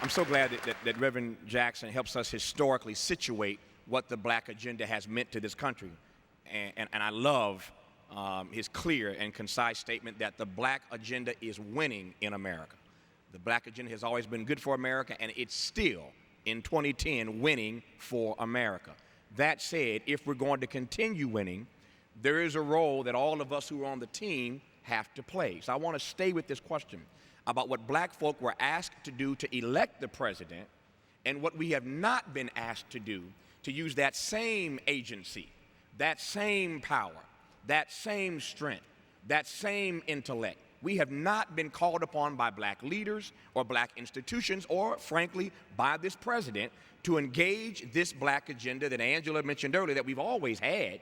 I'm so glad that Reverend Jackson helps us historically situate what the black agenda has meant to this country. And I love his clear and concise statement that the black agenda is winning in America. The black agenda has always been good for America, and it's still, in 2010, winning for America. That said, if we're going to continue winning, there is a role that all of us who are on the team have to play. So I want to stay with this question about what black folk were asked to do to elect the president and what we have not been asked to do to use that same agency, that same power, that same strength, that same intellect. We have not been called upon by black leaders or black institutions or, frankly, by this president to engage this black agenda that Angela mentioned earlier that we've always had.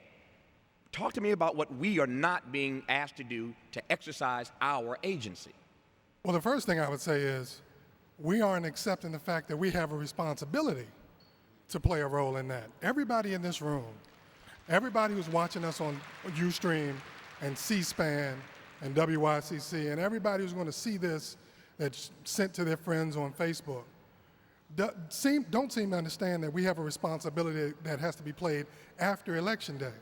Talk to me about what we are not being asked to do to exercise our agency. Well, the first thing I would say is we aren't accepting the fact that we have a responsibility to play a role in that. Everybody in this room, everybody who's watching us on Ustream and C-SPAN and WYCC, and everybody who's going to see this that's sent to their friends on Facebook, don't seem to understand that we have a responsibility that has to be played after Election Day.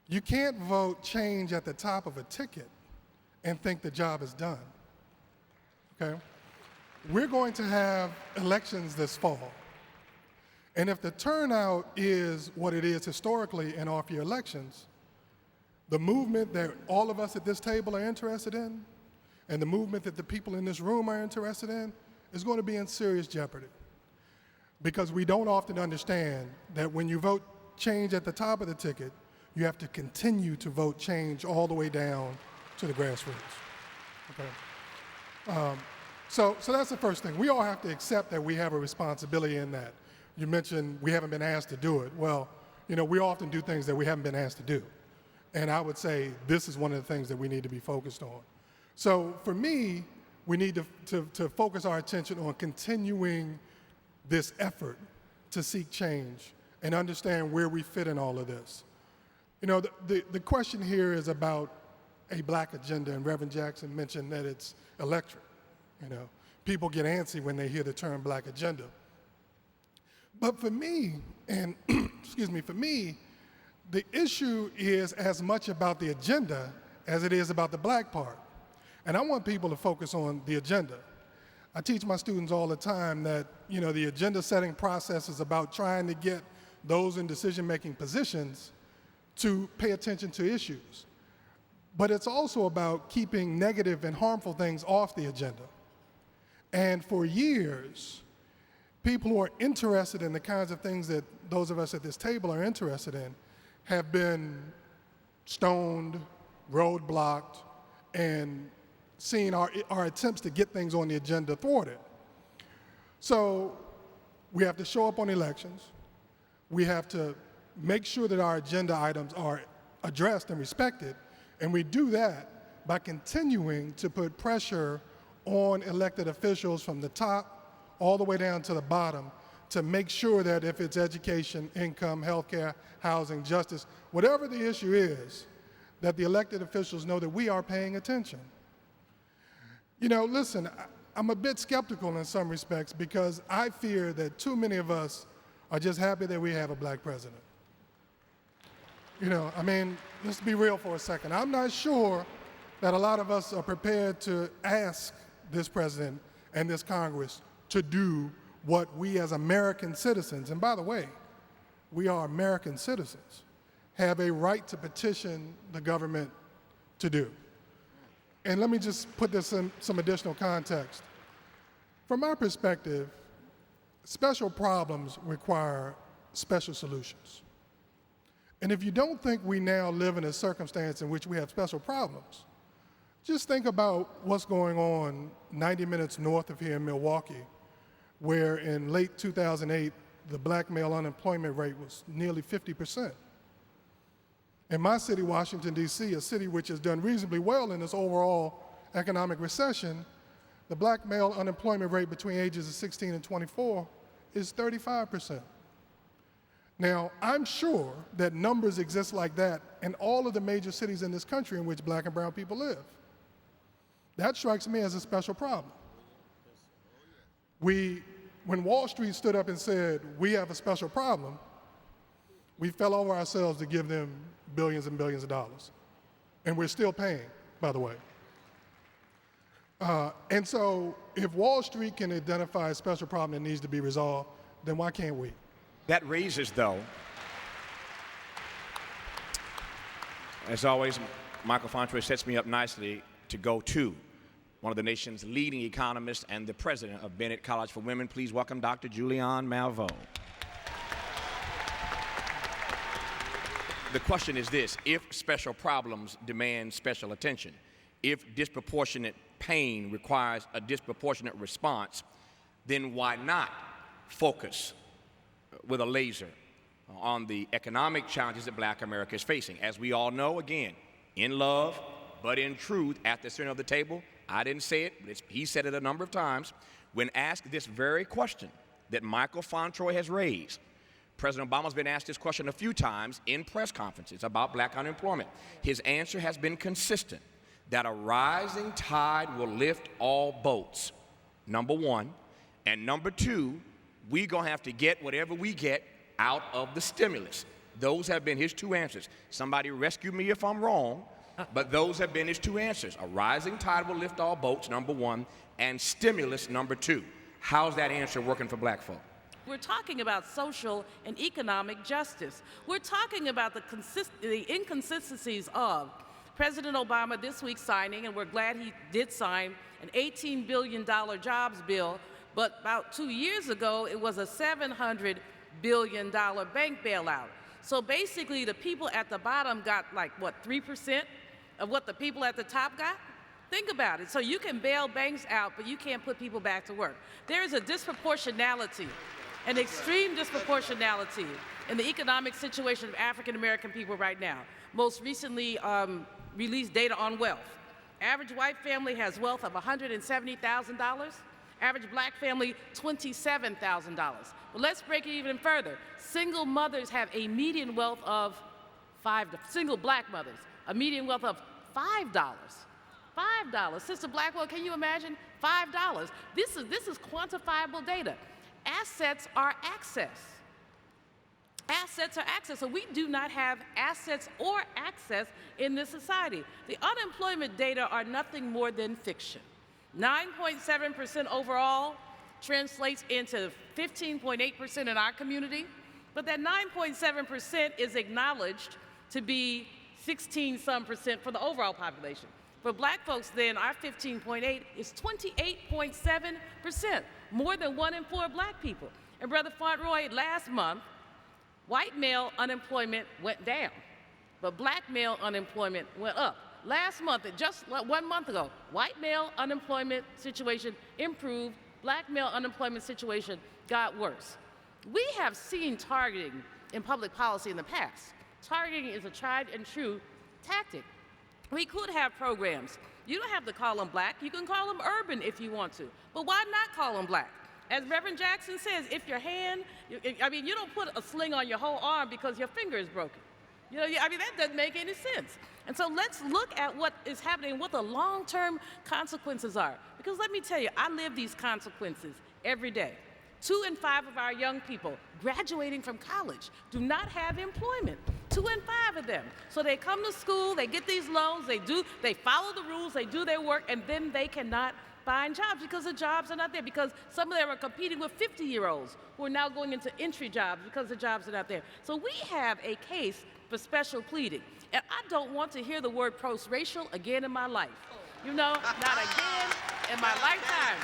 You can't vote change at the top of a ticket and think the job is done, okay? We're going to have elections this fall. And if the turnout is what it is historically in off-year elections, the movement that all of us at this table are interested in, and the movement that the people in this room are interested in, is going to be in serious jeopardy. Because we don't often understand that when you vote change at the top of the ticket, you have to continue to vote change all the way down to the grassroots. Okay. So that's the first thing. We all have to accept that we have a responsibility in that. You mentioned we haven't been asked to do it. Well, you know, we often do things that we haven't been asked to do. And I would say this is one of the things that we need to be focused on. So for me, we need to focus our attention on continuing this effort to seek change and understand where we fit in all of this. You know, the question here is about a black agenda, and Reverend Jackson mentioned that it's electric. You know, people get antsy when they hear the term black agenda. But for me, and excuse me, for me, the issue is as much about the agenda as it is about the black part. And I want people to focus on the agenda. I teach my students all the time that, you know, the agenda setting process is about trying to get those in decision-making positions to pay attention to issues. But it's also about keeping negative and harmful things off the agenda. And for years, people who are interested in the kinds of things that those of us at this table are interested in have been stoned, roadblocked, and seen our attempts to get things on the agenda thwarted. So we have to show up on elections. We have to make sure that our agenda items are addressed and respected, and we do that by continuing to put pressure on elected officials from the top all the way down to the bottom to make sure that if it's education, income, healthcare, housing, justice, whatever the issue is, that the elected officials know that we are paying attention. You know, listen, I'm a bit skeptical in some respects because I fear that too many of us are just happy that we have a black president. You know, I mean, let's be real for a second. I'm not sure that a lot of us are prepared to ask this president and this Congress to do what we as American citizens, and by the way, we are American citizens, have a right to petition the government to do. And let me just put this in some additional context. From my perspective, special problems require special solutions. And if you don't think we now live in a circumstance in which we have special problems, just think about what's going on 90 minutes north of here in Milwaukee, where in late 2008, the black male unemployment rate was nearly 50%. In my city, Washington, D.C., a city which has done reasonably well in this overall economic recession, the black male unemployment rate between ages of 16 and 24 is 35%. Now, I'm sure that numbers exist like that in all of the major cities in this country in which black and brown people live. That strikes me as a special problem. When Wall Street stood up and said, we have a special problem, we fell over ourselves to give them billions and billions of dollars. And we're still paying, by the way. And so if Wall Street can identify a special problem that needs to be resolved, then why can't we? That raises, though, as always, Michael Fauntroy sets me up nicely to go to one of the nation's leading economists and the president of Bennett College for Women. Please welcome Dr. Julianne Malveaux. The question is this: if special problems demand special attention, if disproportionate pain requires a disproportionate response, then why not focus with a laser on the economic challenges that Black America is facing? As we all know, again, in love, but in truth, at the center of the table, I didn't say it, but he said it a number of times, when asked this very question that Michael Fauntroy has raised. President Obama's been asked this question a few times in press conferences about Black unemployment. His answer has been consistent, that a rising tide will lift all boats, number one. And number two, we're going to have to get whatever we get out of the stimulus. Those have been his two answers. Somebody rescue me if I'm wrong, but those have been his two answers. A rising tide will lift all boats, number one, and stimulus, number two. How's that answer working for Black folk? We're talking about social and economic justice. We're talking about the inconsistencies of President Obama this week signing, and we're glad he did sign, an $18 billion jobs bill, but about 2 years ago, it was a $700 billion bank bailout. So basically, the people at the bottom got like, what, 3% of what the people at the top got? Think about it. So you can bail banks out, but you can't put people back to work. There is a disproportionality, an extreme disproportionality in the economic situation of African American people right now. Most recently released data on wealth. Average white family has wealth of $170,000. Average Black family, $27,000. But let's break it even further. Single mothers have a median wealth of single Black mothers, a median wealth of $5. $5. Sister Blackwell, can you imagine? $5. This is quantifiable data. Assets are access. Assets are access. So we do not have assets or access in this society. The unemployment data are nothing more than fiction. 9.7% overall translates into 15.8% in our community, but that 9.7% is acknowledged to be 16-some% for the overall population. For Black folks, then, our 15.8 is 28.7%, more than 1 in 4 Black people. And Brother Fauntroy, last month, white male unemployment went down, but Black male unemployment went up. Last month, just 1 month ago, white male unemployment situation improved, Black male unemployment situation got worse. We have seen targeting in public policy in the past. Targeting is a tried and true tactic. We could have programs. You don't have to call them Black. You can call them urban if you want to. But why not call them Black? As Reverend Jackson says, if your hand, you don't put a sling on your whole arm because your finger is broken. That doesn't make any sense. And so let's look at what is happening, what the long-term consequences are. Because let me tell you, I live these consequences every day. 2 in 5 of our young people graduating from college do not have employment. 2 in 5 of them. So they come to school, they get these loans, they follow the rules, they do their work, and then they cannot find jobs because the jobs are not there, because some of them are competing with 50-year-olds who are now going into entry jobs because the jobs are not there. So we have a case for special pleading. And I don't want to hear the word post-racial again in my life. Not again in my lifetime.